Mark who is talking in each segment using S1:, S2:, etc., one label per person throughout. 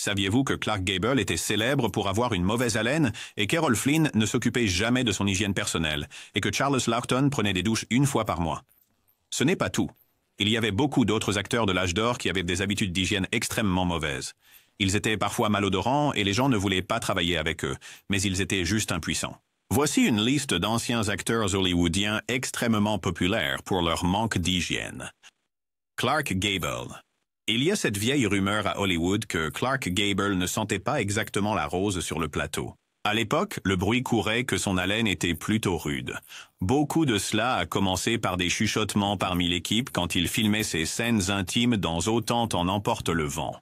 S1: Saviez-vous que Clark Gable était célèbre pour avoir une mauvaise haleine et qu'Errol Flynn ne s'occupait jamais de son hygiène personnelle et que Charles Laughton prenait des douches une fois par mois? Ce n'est pas tout. Il y avait beaucoup d'autres acteurs de l'âge d'or qui avaient des habitudes d'hygiène extrêmement mauvaises. Ils étaient parfois malodorants et les gens ne voulaient pas travailler avec eux, mais ils étaient juste impuissants. Voici une liste d'anciens acteurs hollywoodiens extrêmement populaires pour leur manque d'hygiène. Clark Gable. Il y a cette vieille rumeur à Hollywood que Clark Gable ne sentait pas exactement la rose sur le plateau. À l'époque, le bruit courait que son haleine était plutôt rude. Beaucoup de cela a commencé par des chuchotements parmi l'équipe quand il filmait ses scènes intimes dans Autant en emporte le vent.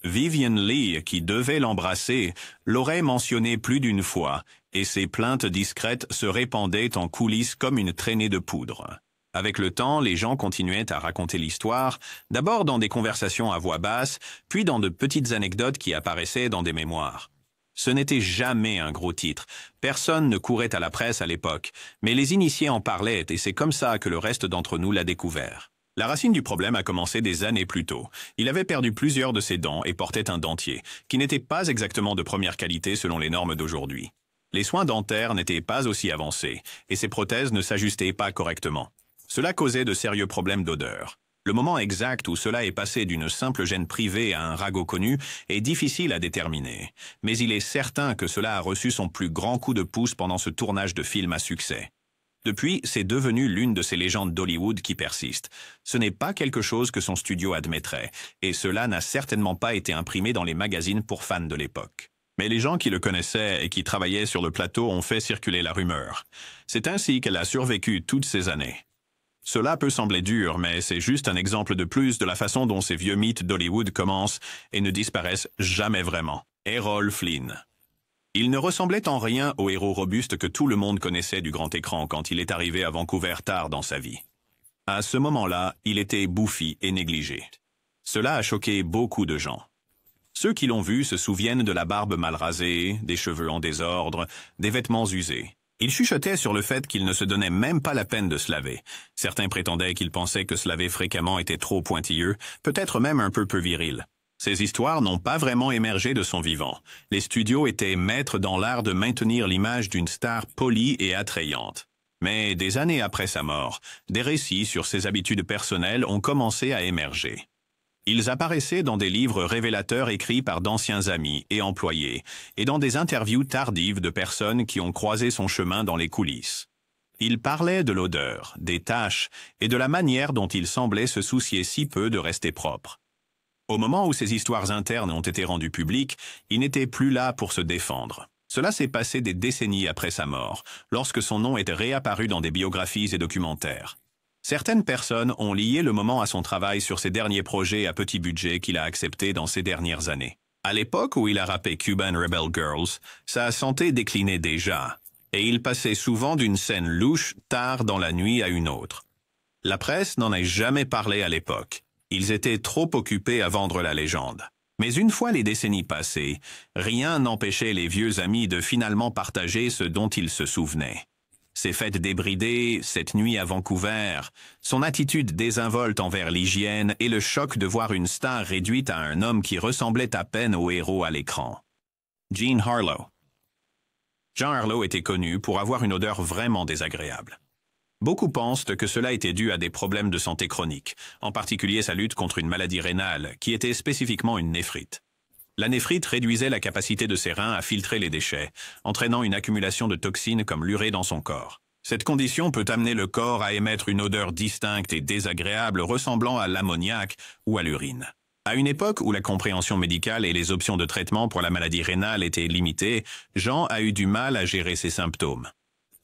S1: Vivien Leigh, qui devait l'embrasser, l'aurait mentionné plus d'une fois, et ses plaintes discrètes se répandaient en coulisses comme une traînée de poudre. Avec le temps, les gens continuaient à raconter l'histoire, d'abord dans des conversations à voix basse, puis dans de petites anecdotes qui apparaissaient dans des mémoires. Ce n'était jamais un gros titre. Personne ne courait à la presse à l'époque, mais les initiés en parlaient et c'est comme ça que le reste d'entre nous l'a découvert. La racine du problème a commencé des années plus tôt. Il avait perdu plusieurs de ses dents et portait un dentier, qui n'était pas exactement de première qualité selon les normes d'aujourd'hui. Les soins dentaires n'étaient pas aussi avancés, et ses prothèses ne s'ajustaient pas correctement. Cela causait de sérieux problèmes d'odeur. Le moment exact où cela est passé d'une simple gêne privée à un ragot connu est difficile à déterminer, mais il est certain que cela a reçu son plus grand coup de pouce pendant ce tournage de film à succès. Depuis, c'est devenu l'une de ces légendes d'Hollywood qui persistent. Ce n'est pas quelque chose que son studio admettrait, et cela n'a certainement pas été imprimé dans les magazines pour fans de l'époque. Mais les gens qui le connaissaient et qui travaillaient sur le plateau ont fait circuler la rumeur. C'est ainsi qu'elle a survécu toutes ces années. Cela peut sembler dur, mais c'est juste un exemple de plus de la façon dont ces vieux mythes d'Hollywood commencent et ne disparaissent jamais vraiment. Errol Flynn. Il ne ressemblait en rien au héros robuste que tout le monde connaissait du grand écran quand il est arrivé à Vancouver tard dans sa vie. À ce moment-là, il était bouffi et négligé. Cela a choqué beaucoup de gens. Ceux qui l'ont vu se souviennent de la barbe mal rasée, des cheveux en désordre, des vêtements usés. Il chuchotait sur le fait qu'il ne se donnait même pas la peine de se laver. Certains prétendaient qu'il pensait que se laver fréquemment était trop pointilleux, peut-être même un peu viril. Ces histoires n'ont pas vraiment émergé de son vivant. Les studios étaient maîtres dans l'art de maintenir l'image d'une star polie et attrayante. Mais des années après sa mort, des récits sur ses habitudes personnelles ont commencé à émerger. Ils apparaissaient dans des livres révélateurs écrits par d'anciens amis et employés, et dans des interviews tardives de personnes qui ont croisé son chemin dans les coulisses. Il parlait de l'odeur, des taches et de la manière dont il semblait se soucier si peu de rester propre. Au moment où ces histoires internes ont été rendues publiques, il n'était plus là pour se défendre. Cela s'est passé des décennies après sa mort, lorsque son nom était réapparu dans des biographies et documentaires. Certaines personnes ont lié le moment à son travail sur ses derniers projets à petit budget qu'il a acceptés dans ces dernières années. À l'époque où il a rappé Cuban Rebel Girls, sa santé déclinait déjà, et il passait souvent d'une scène louche tard dans la nuit à une autre. La presse n'en a jamais parlé à l'époque. Ils étaient trop occupés à vendre la légende. Mais une fois les décennies passées, rien n'empêchait les vieux amis de finalement partager ce dont ils se souvenaient. Ses fêtes débridées, cette nuit à Vancouver, son attitude désinvolte envers l'hygiène et le choc de voir une star réduite à un homme qui ressemblait à peine au héros à l'écran. Jean Harlow. Jean Harlow était connu pour avoir une odeur vraiment désagréable. Beaucoup pensent que cela était dû à des problèmes de santé chroniques, en particulier sa lutte contre une maladie rénale, qui était spécifiquement une néphrite. La néphrite réduisait la capacité de ses reins à filtrer les déchets, entraînant une accumulation de toxines comme l'urée dans son corps. Cette condition peut amener le corps à émettre une odeur distincte et désagréable ressemblant à l'ammoniac ou à l'urine. À une époque où la compréhension médicale et les options de traitement pour la maladie rénale étaient limitées, Jean a eu du mal à gérer ses symptômes.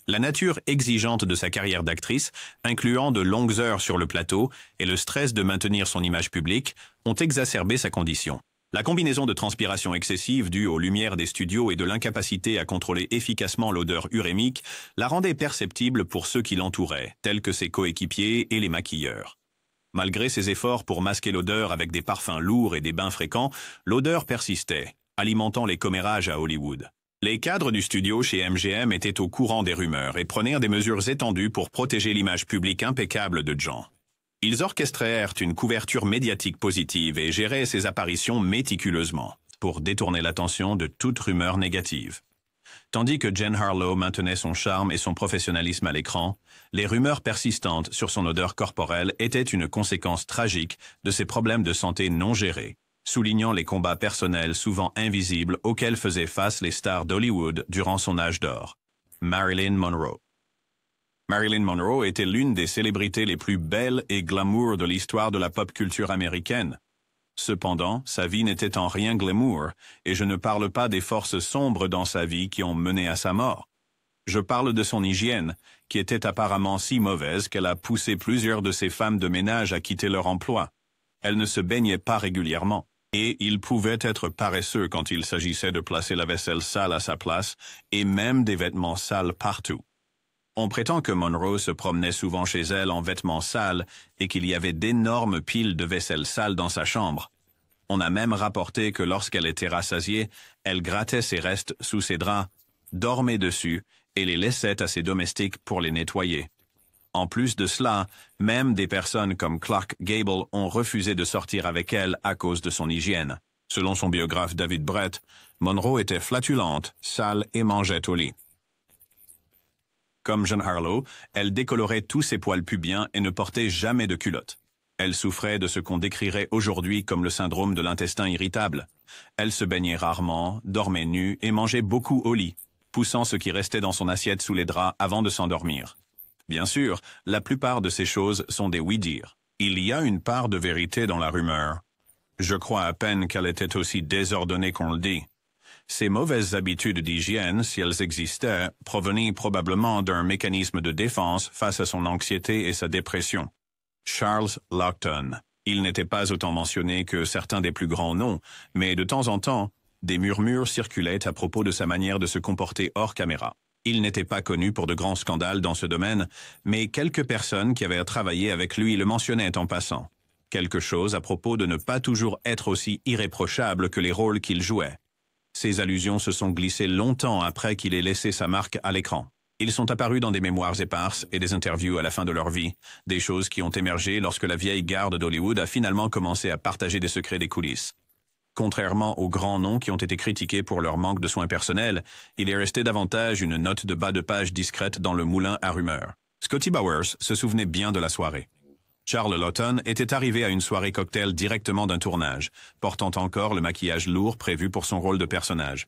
S1: La nature exigeante de sa carrière d'actrice, incluant de longues heures sur le plateau et le stress de maintenir son image publique, ont exacerbé sa condition. La combinaison de transpiration excessive due aux lumières des studios et de l'incapacité à contrôler efficacement l'odeur urémique la rendait perceptible pour ceux qui l'entouraient, tels que ses coéquipiers et les maquilleurs. Malgré ses efforts pour masquer l'odeur avec des parfums lourds et des bains fréquents, l'odeur persistait, alimentant les commérages à Hollywood. Les cadres du studio chez MGM étaient au courant des rumeurs et prenaient des mesures étendues pour protéger l'image publique impeccable de Jean. Ils orchestrèrent une couverture médiatique positive et géraient ses apparitions méticuleusement. pour détourner l'attention de toute rumeur négative. Tandis que Jen Harlow maintenait son charme et son professionnalisme à l'écran, les rumeurs persistantes sur son odeur corporelle étaient une conséquence tragique de ses problèmes de santé non gérés, soulignant les combats personnels souvent invisibles auxquels faisaient face les stars d'Hollywood durant son âge d'or. Marilyn Monroe. Marilyn Monroe était l'une des célébrités les plus belles et glamour de l'histoire de la pop culture américaine. Cependant, sa vie n'était en rien glamour, et je ne parle pas des forces sombres dans sa vie qui ont mené à sa mort. Je parle de son hygiène, qui était apparemment si mauvaise qu'elle a poussé plusieurs de ses femmes de ménage à quitter leur emploi. Elle ne se baignait pas régulièrement, et il pouvait être paresseux quand il s'agissait de placer la vaisselle sale à sa place, et même des vêtements sales partout. On prétend que Monroe se promenait souvent chez elle en vêtements sales et qu'il y avait d'énormes piles de vaisselle sale dans sa chambre. On a même rapporté que lorsqu'elle était rassasiée, elle grattait ses restes sous ses draps, dormait dessus et les laissait à ses domestiques pour les nettoyer. En plus de cela, même des personnes comme Clark Gable ont refusé de sortir avec elle à cause de son hygiène. Selon son biographe David Brett, Monroe était flatulente, sale et mangeait au lit. Comme Jen Harlow, elle décolorait tous ses poils pubiens et ne portait jamais de culotte. Elle souffrait de ce qu'on décrirait aujourd'hui comme le syndrome de l'intestin irritable. Elle se baignait rarement, dormait nue et mangeait beaucoup au lit, poussant ce qui restait dans son assiette sous les draps avant de s'endormir. Bien sûr, la plupart de ces choses sont des oui-dire. Il y a une part de vérité dans la rumeur. Je crois à peine qu'elle était aussi désordonnée qu'on le dit. Ces mauvaises habitudes d'hygiène, si elles existaient, provenaient probablement d'un mécanisme de défense face à son anxiété et sa dépression. Charles Laughton. Il n'était pas autant mentionné que certains des plus grands noms, mais de temps en temps, des murmures circulaient à propos de sa manière de se comporter hors caméra. Il n'était pas connu pour de grands scandales dans ce domaine, mais quelques personnes qui avaient travaillé avec lui le mentionnaient en passant. Quelque chose à propos de ne pas toujours être aussi irréprochable que les rôles qu'il jouait. Ces allusions se sont glissées longtemps après qu'il ait laissé sa marque à l'écran. Ils sont apparus dans des mémoires éparses et des interviews à la fin de leur vie, des choses qui ont émergé lorsque la vieille garde d'Hollywood a finalement commencé à partager des secrets des coulisses. Contrairement aux grands noms qui ont été critiqués pour leur manque de soins personnels, il est resté davantage une note de bas de page discrète dans le moulin à rumeurs. Scotty Bowers se souvenait bien de la soirée. Charles Laughton était arrivé à une soirée cocktail directement d'un tournage, portant encore le maquillage lourd prévu pour son rôle de personnage.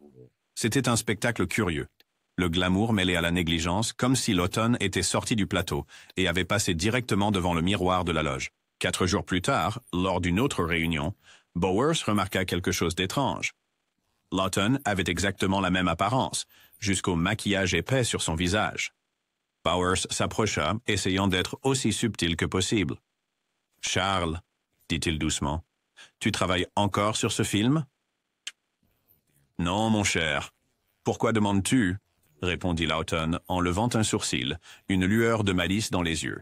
S1: C'était un spectacle curieux. Le glamour mêlé à la négligence, comme si Laughton était sorti du plateau et avait passé directement devant le miroir de la loge. 4 jours plus tard, lors d'une autre réunion, Bowers remarqua quelque chose d'étrange. Laughton avait exactement la même apparence, jusqu'au maquillage épais sur son visage. Bowers s'approcha, essayant d'être aussi subtil que possible. « Charles, dit-il doucement, tu travailles encore sur ce film? »« Non, mon cher. Pourquoi demandes-tu » répondit Laughton en levant un sourcil, une lueur de malice dans les yeux.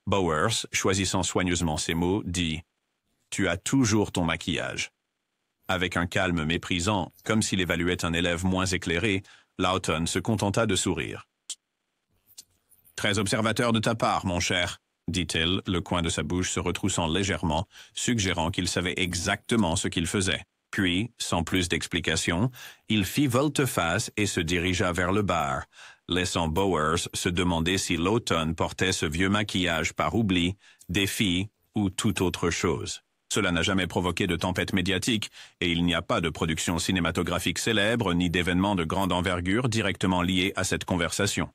S1: Bowers, choisissant soigneusement ses mots, dit « Tu as toujours ton maquillage. » Avec un calme méprisant, comme s'il évaluait un élève moins éclairé, Laughton se contenta de sourire. « Très observateur de ta part, mon cher, » dit-il, le coin de sa bouche se retroussant légèrement, suggérant qu'il savait exactement ce qu'il faisait. Puis, sans plus d'explication, il fit volte-face et se dirigea vers le bar, laissant Bowers se demander si Laughton portait ce vieux maquillage par oubli, défi ou toute autre chose. Cela n'a jamais provoqué de tempête médiatique, et il n'y a pas de production cinématographique célèbre ni d'événements de grande envergure directement liés à cette conversation.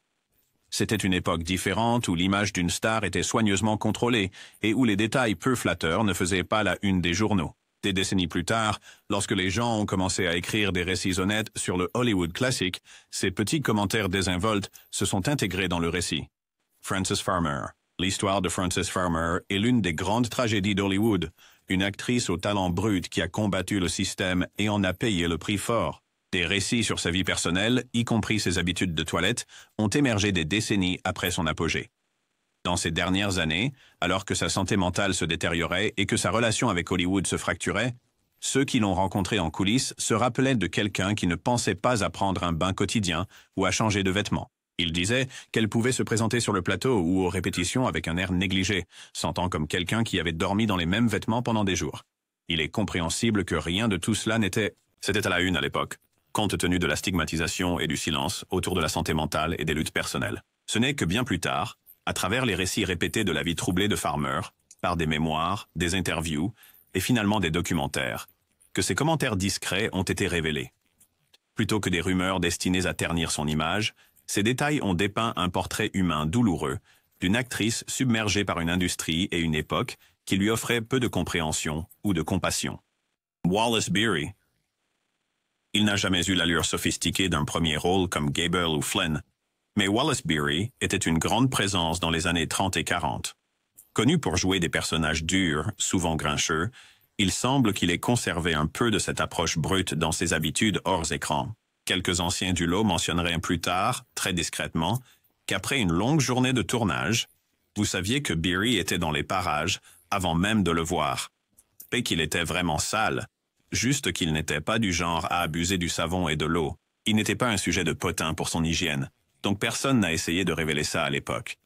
S1: C'était une époque différente où l'image d'une star était soigneusement contrôlée et où les détails peu flatteurs ne faisaient pas la une des journaux. Des décennies plus tard, lorsque les gens ont commencé à écrire des récits honnêtes sur le Hollywood classique, ces petits commentaires désinvoltes se sont intégrés dans le récit. Frances Farmer. L'histoire de Frances Farmer est l'une des grandes tragédies d'Hollywood, une actrice au talent brut qui a combattu le système et en a payé le prix fort. Des récits sur sa vie personnelle, y compris ses habitudes de toilette, ont émergé des décennies après son apogée. Dans ces dernières années, alors que sa santé mentale se détériorait et que sa relation avec Hollywood se fracturait, ceux qui l'ont rencontrée en coulisses se rappelaient de quelqu'un qui ne pensait pas à prendre un bain quotidien ou à changer de vêtements. Ils disaient qu'elle pouvait se présenter sur le plateau ou aux répétitions avec un air négligé, sentant comme quelqu'un qui avait dormi dans les mêmes vêtements pendant des jours. Il est compréhensible que rien de tout cela n'était C'était à la une à l'époque, compte tenu de la stigmatisation et du silence autour de la santé mentale et des luttes personnelles. Ce n'est que bien plus tard, à travers les récits répétés de la vie troublée de Farmer, par des mémoires, des interviews et finalement des documentaires, que ces commentaires discrets ont été révélés. Plutôt que des rumeurs destinées à ternir son image, ces détails ont dépeint un portrait humain douloureux d'une actrice submergée par une industrie et une époque qui lui offrait peu de compréhension ou de compassion. Wallace Beery. Il n'a jamais eu l'allure sophistiquée d'un premier rôle comme Gable ou Flynn, mais Wallace Beery était une grande présence dans les années 30 et 40. Connu pour jouer des personnages durs, souvent grincheux, il semble qu'il ait conservé un peu de cette approche brute dans ses habitudes hors écran. Quelques anciens du lot mentionneraient plus tard, très discrètement, qu'après une longue journée de tournage, vous saviez que Beery était dans les parages avant même de le voir, et qu'il était vraiment sale, juste qu'il n'était pas du genre à abuser du savon et de l'eau. Il n'était pas un sujet de potin pour son hygiène, donc personne n'a essayé de révéler ça à l'époque.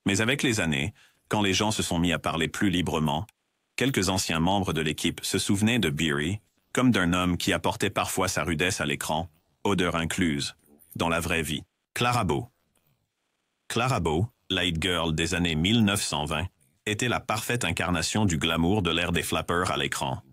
S1: Mais avec les années, quand les gens se sont mis à parler plus librement, quelques anciens membres de l'équipe se souvenaient de Beery comme d'un homme qui apportait parfois sa rudesse à l'écran, odeur incluse, dans la vraie vie. Clara Bow. Clara Bow, Light Girl des années 1920, était la parfaite incarnation du glamour de l'ère des flappers à l'écran.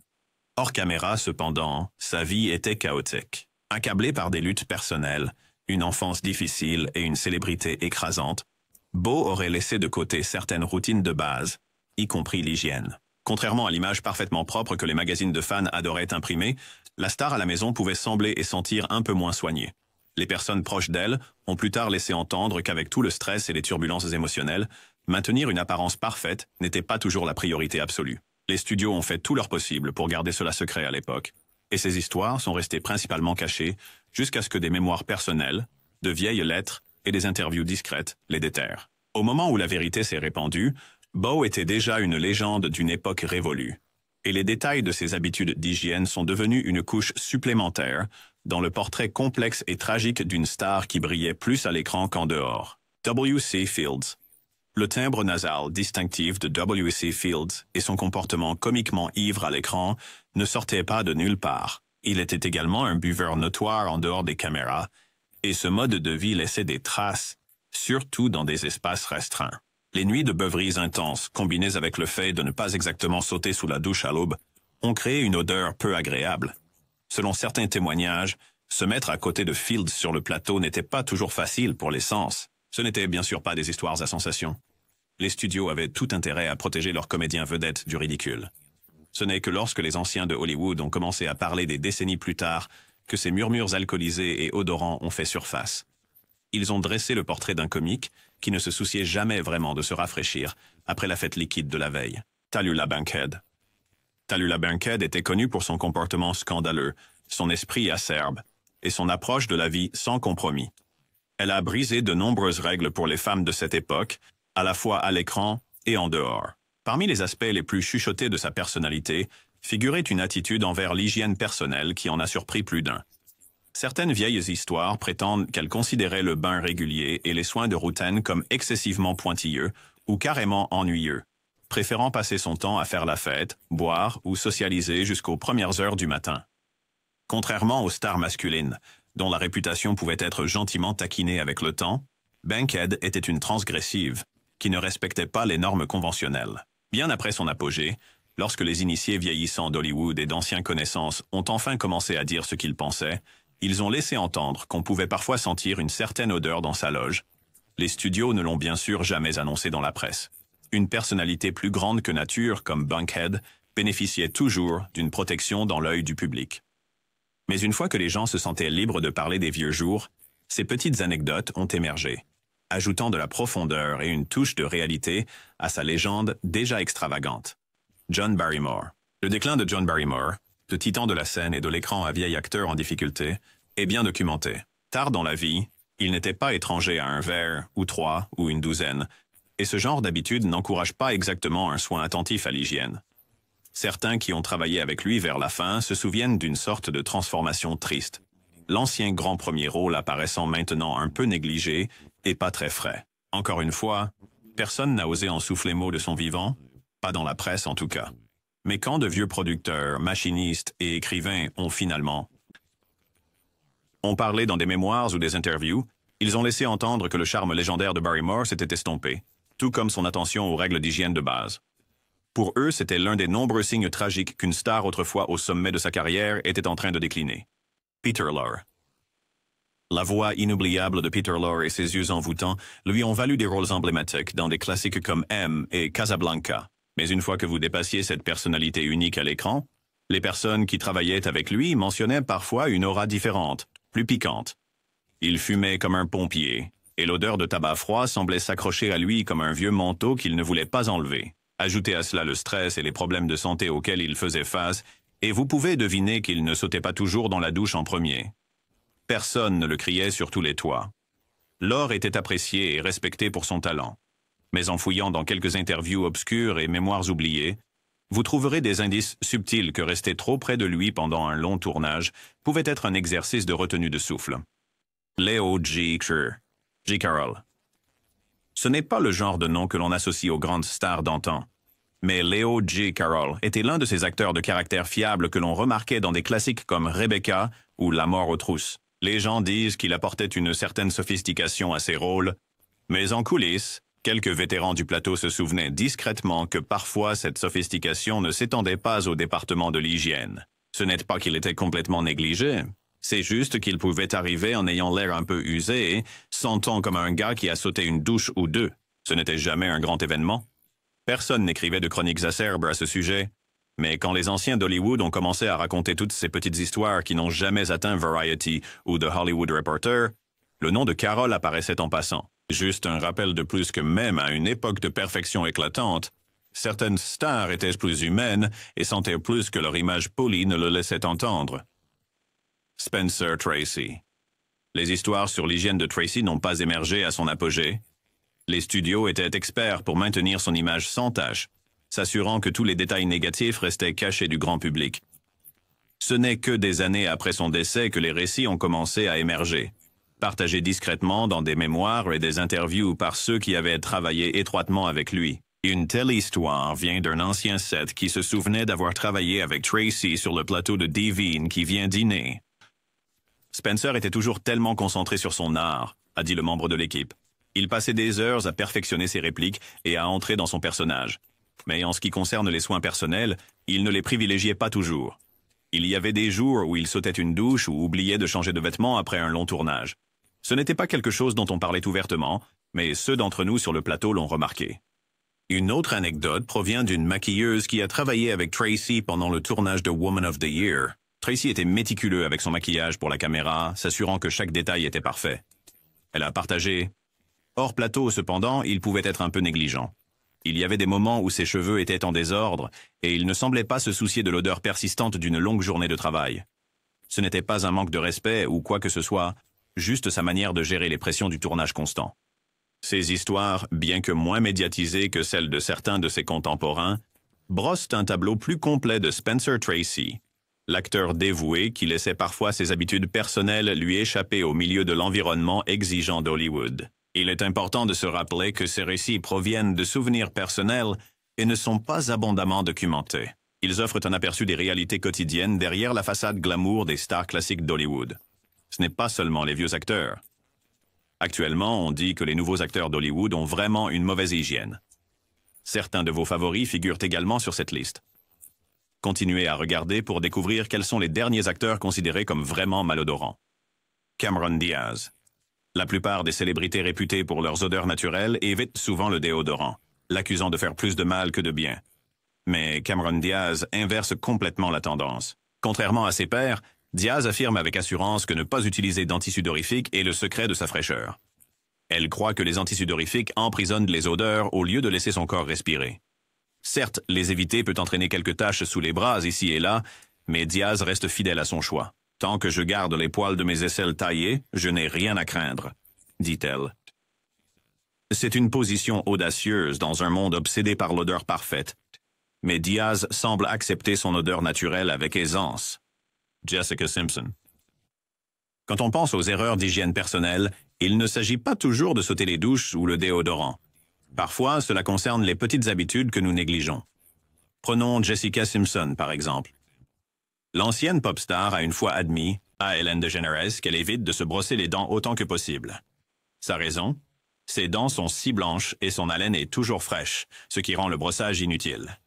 S1: Hors caméra, cependant, sa vie était chaotique. Accablée par des luttes personnelles, une enfance difficile et une célébrité écrasante, Bow aurait laissé de côté certaines routines de base, y compris l'hygiène. Contrairement à l'image parfaitement propre que les magazines de fans adoraient imprimer, la star à la maison pouvait sembler et sentir un peu moins soignée. Les personnes proches d'elle ont plus tard laissé entendre qu'avec tout le stress et les turbulences émotionnelles, maintenir une apparence parfaite n'était pas toujours la priorité absolue. Les studios ont fait tout leur possible pour garder cela secret à l'époque, et ces histoires sont restées principalement cachées jusqu'à ce que des mémoires personnelles, de vieilles lettres et des interviews discrètes les déterrent. Au moment où la vérité s'est répandue, Bow était déjà une légende d'une époque révolue, et les détails de ses habitudes d'hygiène sont devenus une couche supplémentaire dans le portrait complexe et tragique d'une star qui brillait plus à l'écran qu'en dehors. W.C. Fields. Le timbre nasal distinctif de W.C. Fields et son comportement comiquement ivre à l'écran ne sortaient pas de nulle part. Il était également un buveur notoire en dehors des caméras, et ce mode de vie laissait des traces, surtout dans des espaces restreints. Les nuits de beuveries intenses, combinées avec le fait de ne pas exactement sauter sous la douche à l'aube, ont créé une odeur peu agréable. Selon certains témoignages, se mettre à côté de Fields sur le plateau n'était pas toujours facile pour les sens. Ce n'était bien sûr pas des histoires à sensation. Les studios avaient tout intérêt à protéger leurs comédiens vedettes du ridicule. Ce n'est que lorsque les anciens de Hollywood ont commencé à parler des décennies plus tard que ces murmures alcoolisés et odorants ont fait surface. Ils ont dressé le portrait d'un comique qui ne se souciait jamais vraiment de se rafraîchir après la fête liquide de la veille. Tallulah Bankhead. Tallulah Bankhead était connue pour son comportement scandaleux, son esprit acerbe et son approche de la vie sans compromis. Elle a brisé de nombreuses règles pour les femmes de cette époque, à la fois à l'écran et en dehors. Parmi les aspects les plus chuchotés de sa personnalité, figurait une attitude envers l'hygiène personnelle qui en a surpris plus d'un. Certaines vieilles histoires prétendent qu'elle considérait le bain régulier et les soins de routine comme excessivement pointilleux ou carrément ennuyeux, préférant passer son temps à faire la fête, boire ou socialiser jusqu'aux premières heures du matin. Contrairement aux stars masculines, dont la réputation pouvait être gentiment taquinée avec le temps, Bankhead était une transgressive, qui ne respectait pas les normes conventionnelles. Bien après son apogée, lorsque les initiés vieillissants d'Hollywood et d'anciens connaissances ont enfin commencé à dire ce qu'ils pensaient, ils ont laissé entendre qu'on pouvait parfois sentir une certaine odeur dans sa loge. Les studios ne l'ont bien sûr jamais annoncé dans la presse. Une personnalité plus grande que nature, comme Bankhead, bénéficiait toujours d'une protection dans l'œil du public. Mais une fois que les gens se sentaient libres de parler des vieux jours, ces petites anecdotes ont émergé, ajoutant de la profondeur et une touche de réalité à sa légende déjà extravagante. John Barrymore. Le déclin de John Barrymore, le titan de la scène et de l'écran à vieil acteur en difficulté, est bien documenté. Tard dans la vie, il n'était pas étranger à un verre, ou 3, ou une douzaine, et ce genre d'habitude n'encourage pas exactement un soin attentif à l'hygiène. Certains qui ont travaillé avec lui vers la fin se souviennent d'une sorte de transformation triste. L'ancien grand premier rôle apparaissant maintenant un peu négligé et pas très frais. Encore une fois, personne n'a osé en souffler mot de son vivant, pas dans la presse en tout cas. Mais quand de vieux producteurs, machinistes et écrivains ont finalement ont parlé dans des mémoires ou des interviews, ils ont laissé entendre que le charme légendaire de Barrymore s'était estompé, tout comme son attention aux règles d'hygiène de base. Pour eux, c'était l'un des nombreux signes tragiques qu'une star autrefois au sommet de sa carrière était en train de décliner. Peter Lorre. La voix inoubliable de Peter Lorre et ses yeux envoûtants lui ont valu des rôles emblématiques dans des classiques comme M et Casablanca. Mais une fois que vous dépassiez cette personnalité unique à l'écran, les personnes qui travaillaient avec lui mentionnaient parfois une aura différente, plus piquante. Il fumait comme un pompier, et l'odeur de tabac froid semblait s'accrocher à lui comme un vieux manteau qu'il ne voulait pas enlever. Ajoutez à cela le stress et les problèmes de santé auxquels il faisait face, et vous pouvez deviner qu'il ne sautait pas toujours dans la douche en premier. Personne ne le criait sur tous les toits. Lorre était apprécié et respecté pour son talent. Mais en fouillant dans quelques interviews obscures et mémoires oubliées, vous trouverez des indices subtils que rester trop près de lui pendant un long tournage pouvait être un exercice de retenue de souffle. Leo G. Carroll. Ce n'est pas le genre de nom que l'on associe aux grandes stars d'antan. Mais Leo G. Carroll était l'un de ces acteurs de caractère fiable que l'on remarquait dans des classiques comme Rebecca ou La mort aux trousses. Les gens disent qu'il apportait une certaine sophistication à ses rôles, mais en coulisses, quelques vétérans du plateau se souvenaient discrètement que parfois cette sophistication ne s'étendait pas au département de l'hygiène. Ce n'est pas qu'il était complètement négligé, c'est juste qu'il pouvait arriver en ayant l'air un peu usé et sentant comme un gars qui a sauté une douche ou deux. Ce n'était jamais un grand événement. Personne n'écrivait de chroniques acerbes à ce sujet, mais quand les anciens d'Hollywood ont commencé à raconter toutes ces petites histoires qui n'ont jamais atteint Variety ou The Hollywood Reporter, le nom de Carroll apparaissait en passant. Juste un rappel de plus que même à une époque de perfection éclatante, certaines stars étaient plus humaines et sentaient plus que leur image polie ne le laissait entendre. Spencer Tracy. Les histoires sur l'hygiène de Tracy n'ont pas émergé à son apogée. Les studios étaient experts pour maintenir son image sans tache, s'assurant que tous les détails négatifs restaient cachés du grand public. Ce n'est que des années après son décès que les récits ont commencé à émerger, partagés discrètement dans des mémoires et des interviews par ceux qui avaient travaillé étroitement avec lui. Une telle histoire vient d'un ancien set qui se souvenait d'avoir travaillé avec Tracy sur le plateau de Divine qui vient dîner. Spencer était toujours tellement concentré sur son art, a dit le membre de l'équipe. Il passait des heures à perfectionner ses répliques et à entrer dans son personnage. Mais en ce qui concerne les soins personnels, il ne les privilégiait pas toujours. Il y avait des jours où il sautait une douche ou oubliait de changer de vêtements après un long tournage. Ce n'était pas quelque chose dont on parlait ouvertement, mais ceux d'entre nous sur le plateau l'ont remarqué. Une autre anecdote provient d'une maquilleuse qui a travaillé avec Tracy pendant le tournage de Woman of the Year. Tracy était méticuleux avec son maquillage pour la caméra, s'assurant que chaque détail était parfait. Elle a partagé. Hors plateau, cependant, il pouvait être un peu négligent. Il y avait des moments où ses cheveux étaient en désordre, et il ne semblait pas se soucier de l'odeur persistante d'une longue journée de travail. Ce n'était pas un manque de respect ou quoi que ce soit, juste sa manière de gérer les pressions du tournage constant. Ces histoires, bien que moins médiatisées que celles de certains de ses contemporains, brossent un tableau plus complet de Spencer Tracy, l'acteur dévoué qui laissait parfois ses habitudes personnelles lui échapper au milieu de l'environnement exigeant d'Hollywood. Il est important de se rappeler que ces récits proviennent de souvenirs personnels et ne sont pas abondamment documentés. Ils offrent un aperçu des réalités quotidiennes derrière la façade glamour des stars classiques d'Hollywood. Ce n'est pas seulement les vieux acteurs. Actuellement, on dit que les nouveaux acteurs d'Hollywood ont vraiment une mauvaise hygiène. Certains de vos favoris figurent également sur cette liste. Continuez à regarder pour découvrir quels sont les derniers acteurs considérés comme vraiment malodorants. Cameron Diaz. La plupart des célébrités réputées pour leurs odeurs naturelles évitent souvent le déodorant, l'accusant de faire plus de mal que de bien. Mais Cameron Diaz inverse complètement la tendance. Contrairement à ses pairs, Diaz affirme avec assurance que ne pas utiliser d'antisudorifique est le secret de sa fraîcheur. Elle croit que les antisudorifiques emprisonnent les odeurs au lieu de laisser son corps respirer. Certes, les éviter peut entraîner quelques taches sous les bras ici et là, mais Diaz reste fidèle à son choix. Tant que je garde les poils de mes aisselles taillés, je n'ai rien à craindre, dit-elle. C'est une position audacieuse dans un monde obsédé par l'odeur parfaite. Mais Diaz semble accepter son odeur naturelle avec aisance. Jessica Simpson. Quand on pense aux erreurs d'hygiène personnelle, il ne s'agit pas toujours de sauter les douches ou le déodorant. Parfois, cela concerne les petites habitudes que nous négligeons. Prenons Jessica Simpson, par exemple. L'ancienne pop star a une fois admis à Ellen DeGeneres qu'elle évite de se brosser les dents autant que possible. Sa raison? Ses dents sont si blanches et son haleine est toujours fraîche, ce qui rend le brossage inutile.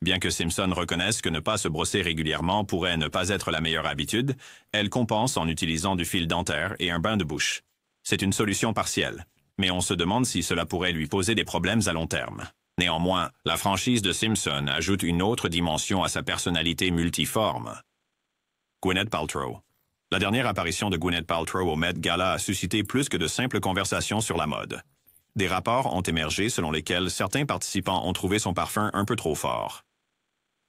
S1: Bien que Simpson reconnaisse que ne pas se brosser régulièrement pourrait ne pas être la meilleure habitude, elle compense en utilisant du fil dentaire et un bain de bouche. C'est une solution partielle, mais on se demande si cela pourrait lui poser des problèmes à long terme. Néanmoins, la franchise de Simpson ajoute une autre dimension à sa personnalité multiforme. Gwyneth Paltrow. La dernière apparition de Gwyneth Paltrow au Met Gala a suscité plus que de simples conversations sur la mode. Des rapports ont émergé selon lesquels certains participants ont trouvé son parfum un peu trop fort.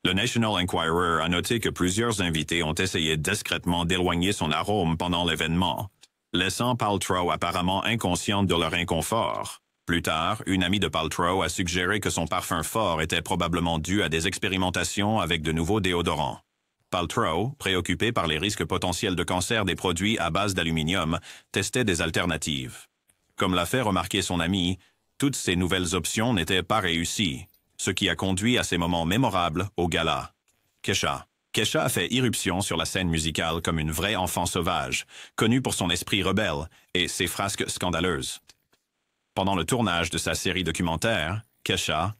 S1: Le National Enquirer a noté que plusieurs invités ont essayé discrètement d'éloigner son arôme pendant l'événement, laissant Paltrow apparemment inconsciente de leur inconfort. Plus tard, une amie de Paltrow a suggéré que son parfum fort était probablement dû à des expérimentations avec de nouveaux déodorants. Paltrow, préoccupée par les risques potentiels de cancer des produits à base d'aluminium, testait des alternatives. Comme l'a fait remarquer son amie, toutes ces nouvelles options n'étaient pas réussies, ce qui a conduit à ces moments mémorables au gala. Kesha. Kesha a fait irruption sur la scène musicale comme une vraie enfant sauvage, connue pour son esprit rebelle et ses frasques scandaleuses. Pendant le tournage de sa série documentaire, Kesha,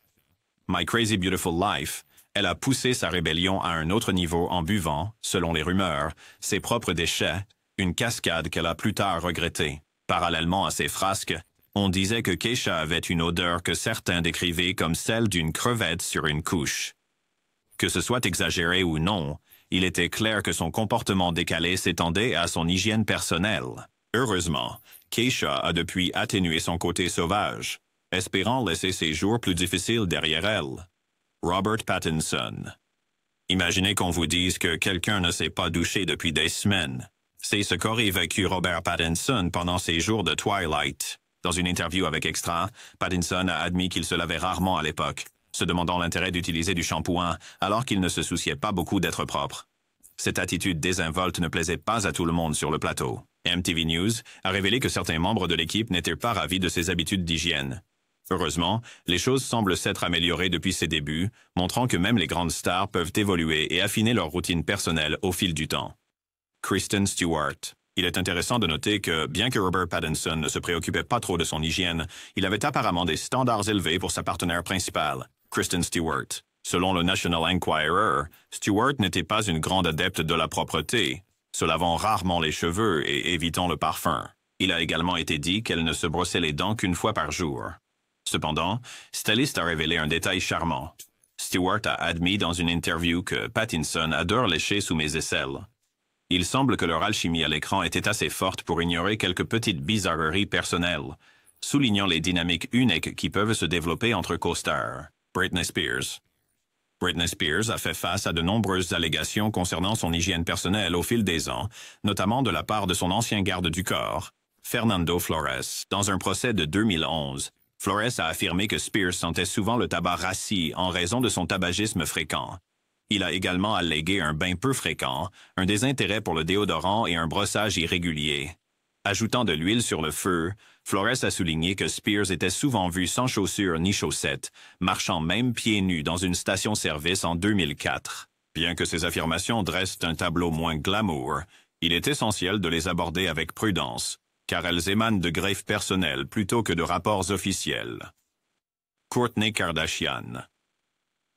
S1: My Crazy Beautiful Life, elle a poussé sa rébellion à un autre niveau en buvant, selon les rumeurs, ses propres déchets, une cascade qu'elle a plus tard regrettée. Parallèlement à ses frasques, on disait que Kesha avait une odeur que certains décrivaient comme celle d'une crevette sur une couche. Que ce soit exagéré ou non, il était clair que son comportement décalé s'étendait à son hygiène personnelle. Heureusement, Kesha a depuis atténué son côté sauvage, espérant laisser ses jours plus difficiles derrière elle. Robert Pattinson. Imaginez qu'on vous dise que quelqu'un ne s'est pas douché depuis des semaines. C'est ce qu'aurait vécu Robert Pattinson pendant ses jours de Twilight. Dans une interview avec Extra, Pattinson a admis qu'il se lavait rarement à l'époque, se demandant l'intérêt d'utiliser du shampoing alors qu'il ne se souciait pas beaucoup d'être propre. Cette attitude désinvolte ne plaisait pas à tout le monde sur le plateau. MTV News a révélé que certains membres de l'équipe n'étaient pas ravis de ses habitudes d'hygiène. Heureusement, les choses semblent s'être améliorées depuis ses débuts, montrant que même les grandes stars peuvent évoluer et affiner leur routine personnelle au fil du temps. Kristen Stewart. Il est intéressant de noter que, bien que Robert Pattinson ne se préoccupait pas trop de son hygiène, il avait apparemment des standards élevés pour sa partenaire principale, Kristen Stewart. Selon le National Enquirer, Stewart n'était pas une grande adepte de la propreté, se lavant rarement les cheveux et évitant le parfum. Il a également été dit qu'elle ne se brossait les dents qu'une fois par jour. Cependant, Stylist a révélé un détail charmant. Stewart a admis dans une interview que Pattinson adore lécher sous mes aisselles. Il semble que leur alchimie à l'écran était assez forte pour ignorer quelques petites bizarreries personnelles, soulignant les dynamiques uniques qui peuvent se développer entre co-stars. Britney Spears. Britney Spears a fait face à de nombreuses allégations concernant son hygiène personnelle au fil des ans, notamment de la part de son ancien garde du corps, Fernando Flores. Dans un procès de 2011, Flores a affirmé que Spears sentait souvent le tabac rassis en raison de son tabagisme fréquent. Il a également allégué un bain peu fréquent, un désintérêt pour le déodorant et un brossage irrégulier. Ajoutant de l'huile sur le feu, Flores a souligné que Spears était souvent vu sans chaussures ni chaussettes, marchant même pieds nus dans une station-service en 2004. Bien que ces affirmations dressent un tableau moins glamour, il est essentiel de les aborder avec prudence, car elles émanent de greffes personnelles plutôt que de rapports officiels. Kourtney Kardashian.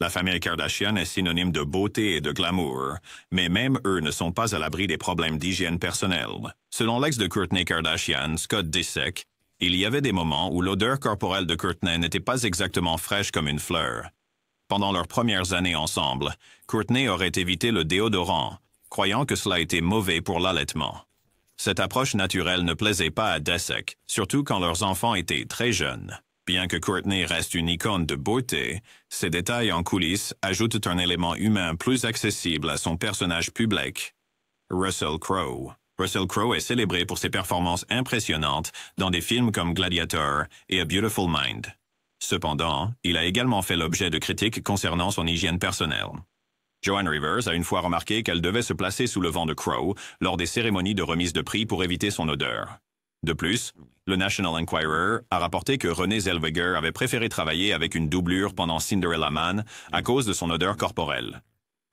S1: La famille Kardashian est synonyme de beauté et de glamour, mais même eux ne sont pas à l'abri des problèmes d'hygiène personnelle. Selon l'ex de Kourtney Kardashian, Scott Disick, il y avait des moments où l'odeur corporelle de Kourtney n'était pas exactement fraîche comme une fleur. Pendant leurs premières années ensemble, Kourtney aurait évité le déodorant, croyant que cela était mauvais pour l'allaitement. Cette approche naturelle ne plaisait pas à Disick, surtout quand leurs enfants étaient très jeunes. Bien que Kourtney reste une icône de beauté, ces détails en coulisses ajoutent un élément humain plus accessible à son personnage public. Russell Crowe. Russell Crowe est célébré pour ses performances impressionnantes dans des films comme Gladiator et A Beautiful Mind. Cependant, il a également fait l'objet de critiques concernant son hygiène personnelle. Joan Rivers a une fois remarqué qu'elle devait se placer sous le vent de Crowe lors des cérémonies de remise de prix pour éviter son odeur. De plus, le National Enquirer a rapporté que Renée Zellweger avait préféré travailler avec une doublure pendant Cinderella Man à cause de son odeur corporelle.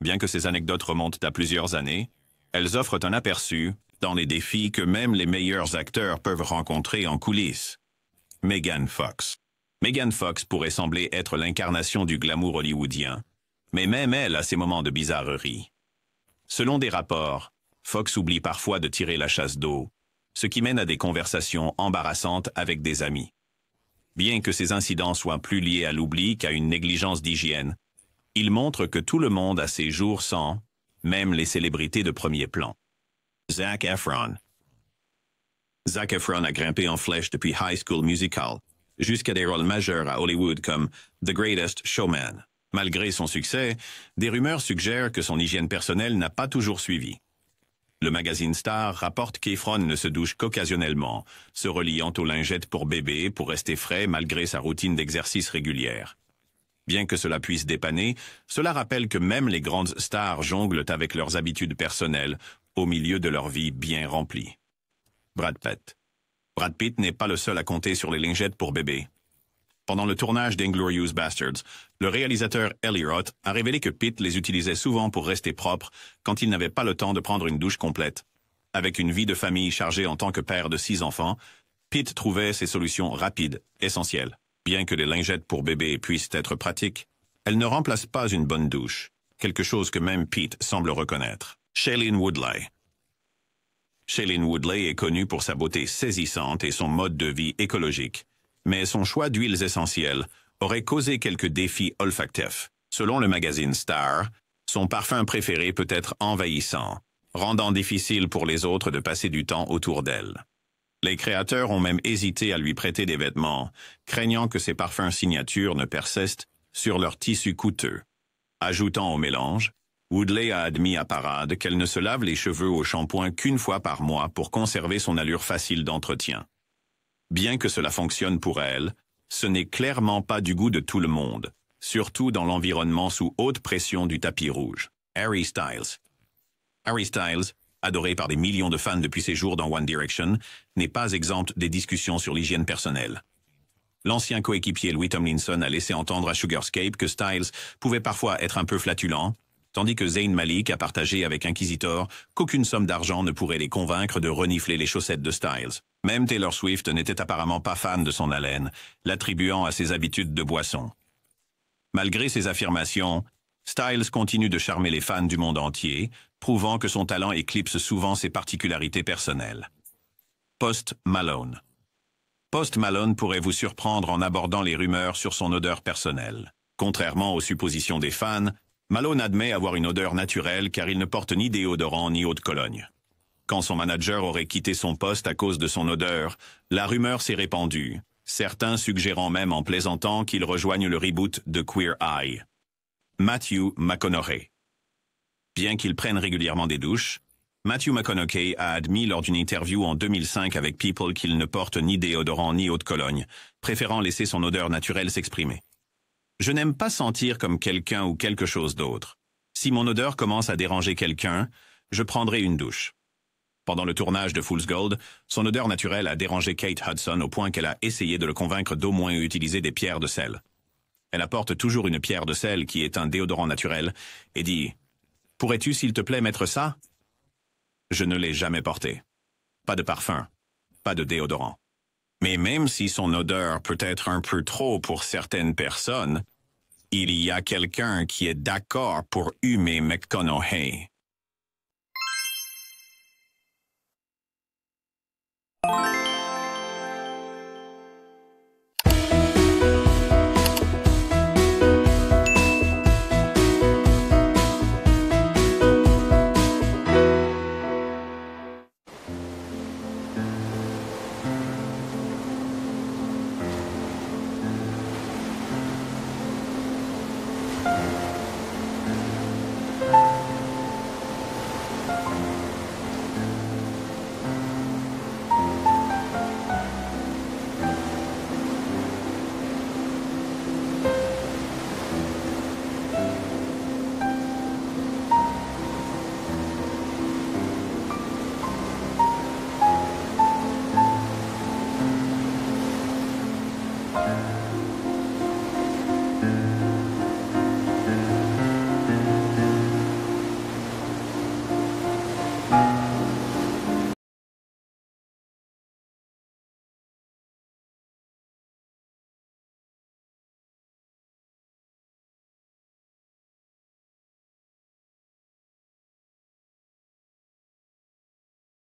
S1: Bien que ces anecdotes remontent à plusieurs années, Elles offrent un aperçu dans les défis que même les meilleurs acteurs peuvent rencontrer en coulisses. Megan Fox. Megan Fox pourrait sembler être l'incarnation du glamour hollywoodien, mais même elle a ses moments de bizarrerie. Selon des rapports, Fox oublie parfois de tirer la chasse d'eau, ce qui mène à des conversations embarrassantes avec des amis. Bien que ces incidents soient plus liés à l'oubli qu'à une négligence d'hygiène, ils montrent que tout le monde a ses jours sans, même les célébrités de premier plan. Zac Efron. Zac Efron a grimpé en flèche depuis High School Musical, jusqu'à des rôles majeurs à Hollywood comme The Greatest Showman. Malgré son succès, des rumeurs suggèrent que son hygiène personnelle n'a pas toujours suivi. Le magazine Star rapporte qu'Efron ne se douche qu'occasionnellement, se reliant aux lingettes pour bébé pour rester frais malgré sa routine d'exercice régulière. Bien que cela puisse dépanner, cela rappelle que même les grandes stars jonglent avec leurs habitudes personnelles au milieu de leur vie bien remplie. Brad Pitt. Brad Pitt n'est pas le seul à compter sur les lingettes pour bébé. Pendant le tournage d'Inglourious Basterds, le réalisateur Eli Roth a révélé que Pitt les utilisait souvent pour rester propre quand il n'avait pas le temps de prendre une douche complète. Avec une vie de famille chargée en tant que père de 6 enfants, Pitt trouvait ces solutions rapides, essentielles. Bien que les lingettes pour bébé puissent être pratiques, elles ne remplacent pas une bonne douche, quelque chose que même Pitt semble reconnaître. Shailene Woodley. Shailene Woodley est connue pour sa beauté saisissante et son mode de vie écologique, mais son choix d'huiles essentielles aurait causé quelques défis olfactifs. Selon le magazine Star, son parfum préféré peut être envahissant, rendant difficile pour les autres de passer du temps autour d'elle. Les créateurs ont même hésité à lui prêter des vêtements, craignant que ses parfums signatures ne persistent sur leur tissu coûteux. Ajoutant au mélange, Woodley a admis à Parade qu'elle ne se lave les cheveux au shampoing qu'une fois par mois pour conserver son allure facile d'entretien. Bien que cela fonctionne pour elle, ce n'est clairement pas du goût de tout le monde, surtout dans l'environnement sous haute pression du tapis rouge. Harry Styles. Harry Styles, adoré par des millions de fans depuis ses jours dans One Direction, n'est pas exempt des discussions sur l'hygiène personnelle. L'ancien coéquipier Louis Tomlinson a laissé entendre à Sugarscape que Styles pouvait parfois être un peu flatulent, tandis que Zayn Malik a partagé avec Inquisitor qu'aucune somme d'argent ne pourrait les convaincre de renifler les chaussettes de Styles. Même Taylor Swift n'était apparemment pas fan de son haleine, l'attribuant à ses habitudes de boisson. Malgré ces affirmations, Styles continue de charmer les fans du monde entier, prouvant que son talent éclipse souvent ses particularités personnelles. Post Malone. Post Malone pourrait vous surprendre en abordant les rumeurs sur son odeur personnelle. Contrairement aux suppositions des fans, Malone admet avoir une odeur naturelle car il ne porte ni déodorant ni eau de Cologne. Quand son manager aurait quitté son poste à cause de son odeur, la rumeur s'est répandue, certains suggérant même en plaisantant qu'il rejoigne le reboot de Queer Eye. Matthew McConaughey. Bien qu'il prenne régulièrement des douches, Matthew McConaughey a admis lors d'une interview en 2005 avec People qu'il ne porte ni déodorant ni eau de Cologne, préférant laisser son odeur naturelle s'exprimer. « Je n'aime pas sentir comme quelqu'un ou quelque chose d'autre. Si mon odeur commence à déranger quelqu'un, je prendrai une douche. » Pendant le tournage de Fool's Gold, son odeur naturelle a dérangé Kate Hudson au point qu'elle a essayé de le convaincre d'au moins utiliser des pierres de sel. Elle apporte toujours une pierre de sel qui est un déodorant naturel et dit « Pourrais-tu s'il te plaît mettre ça ?» Je ne l'ai jamais porté. Pas de parfum, pas de déodorant. Mais même si son odeur peut être un peu trop pour certaines personnes, il y a quelqu'un qui est d'accord pour humer McConaughey.